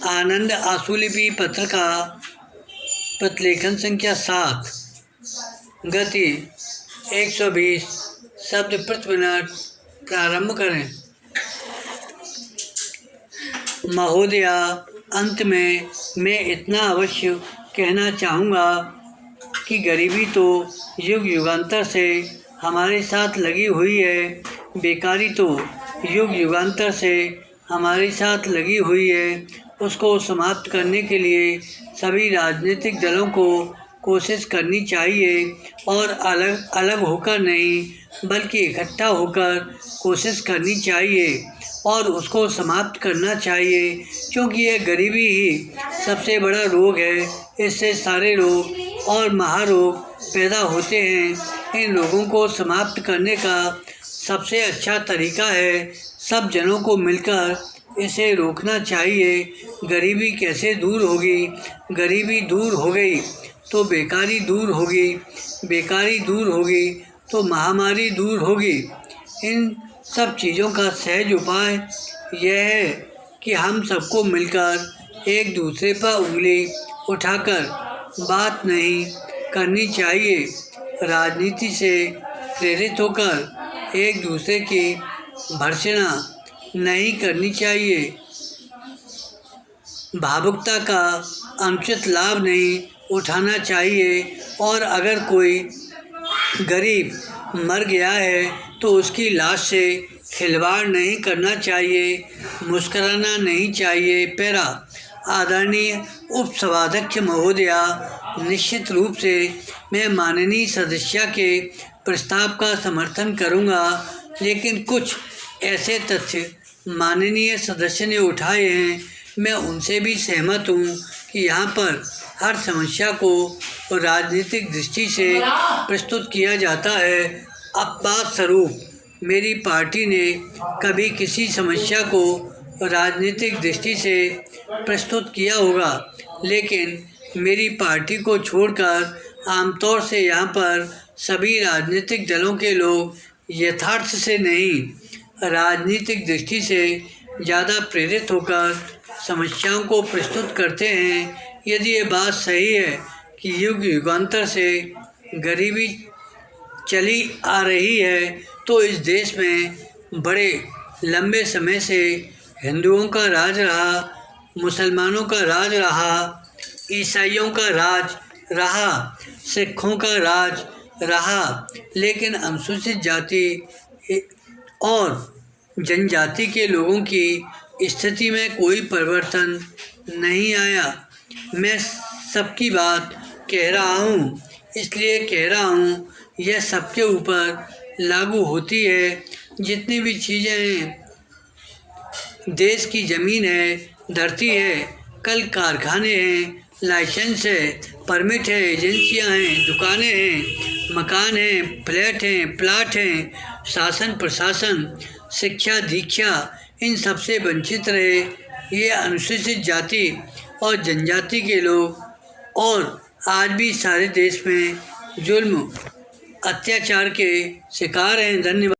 आनंद आशुलिपि पत्र का प्रतिलेखन संख्या 7, गति 120 शब्द प्रति मिनट। प्रारंभ करें। महोदया, अंत में मैं इतना अवश्य कहना चाहूँगा कि गरीबी तो युग युगांतर से हमारे साथ लगी हुई है, बेकारी तो युग युगांतर से हमारे साथ लगी हुई है। उसको समाप्त करने के लिए सभी राजनीतिक दलों को कोशिश करनी चाहिए और अलग अलग होकर नहीं बल्कि इकट्ठा होकर कोशिश करनी चाहिए और उसको समाप्त करना चाहिए, क्योंकि यह गरीबी ही सबसे बड़ा रोग है। इससे सारे रोग और महारोग पैदा होते हैं। इन रोगों को समाप्त करने का सबसे अच्छा तरीका है सब जनों को मिलकर इसे रोकना चाहिए। गरीबी कैसे दूर होगी? गरीबी दूर हो गई तो बेकारी दूर होगी, बेकारी दूर होगी तो महामारी दूर होगी। इन सब चीज़ों का सहज उपाय यह है कि हम सबको मिलकर एक दूसरे पर उंगली उठाकर बात नहीं करनी चाहिए। राजनीति से प्रेरित होकर एक दूसरे की भर्त्सना नहीं करनी चाहिए। भावुकता का अनुचित लाभ नहीं उठाना चाहिए और अगर कोई गरीब मर गया है तो उसकी लाश से खिलवाड़ नहीं करना चाहिए, मुस्कुराना नहीं चाहिए। पैरा। आदरणीय उपसभाध्यक्ष महोदया, निश्चित रूप से मैं माननीय सदस्य के प्रस्ताव का समर्थन करूंगा, लेकिन कुछ ऐसे तथ्य माननीय सदस्य ने उठाए हैं, मैं उनसे भी सहमत हूं कि यहाँ पर हर समस्या को राजनीतिक दृष्टि से प्रस्तुत किया जाता है। अपवाद स्वरूप मेरी पार्टी ने कभी किसी समस्या को राजनीतिक दृष्टि से प्रस्तुत किया होगा, लेकिन मेरी पार्टी को छोड़कर आमतौर से यहाँ पर सभी राजनीतिक दलों के लोग यथार्थ से नहीं राजनीतिक दृष्टि से ज़्यादा प्रेरित होकर समस्याओं को प्रस्तुत करते हैं। यदि ये बात सही है कि युग युगांतर से गरीबी चली आ रही है, तो इस देश में बड़े लंबे समय से हिंदुओं का राज रहा, मुसलमानों का राज रहा, ईसाइयों का राज रहा, सिखों का राज रहा, लेकिन अनुसूचित जाति और जनजाति के लोगों की स्थिति में कोई परिवर्तन नहीं आया। मैं सबकी बात कह रहा हूँ, इसलिए कह रहा हूँ यह सबके ऊपर लागू होती है। जितनी भी चीज़ें हैं, देश की ज़मीन है, धरती है, कल कारखाने हैं, लाइसेंस है, परमिट है, एजेंसियां हैं, दुकानें हैं, मकान हैं, फ्लैट हैं, प्लाट हैं, शासन प्रशासन, शिक्षा दीक्षा, इन सबसे वंचित रहे ये अनुसूचित जाति और जनजाति के लोग, और आज भी सारे देश में जुल्म अत्याचार के शिकार हैं। धन्यवाद।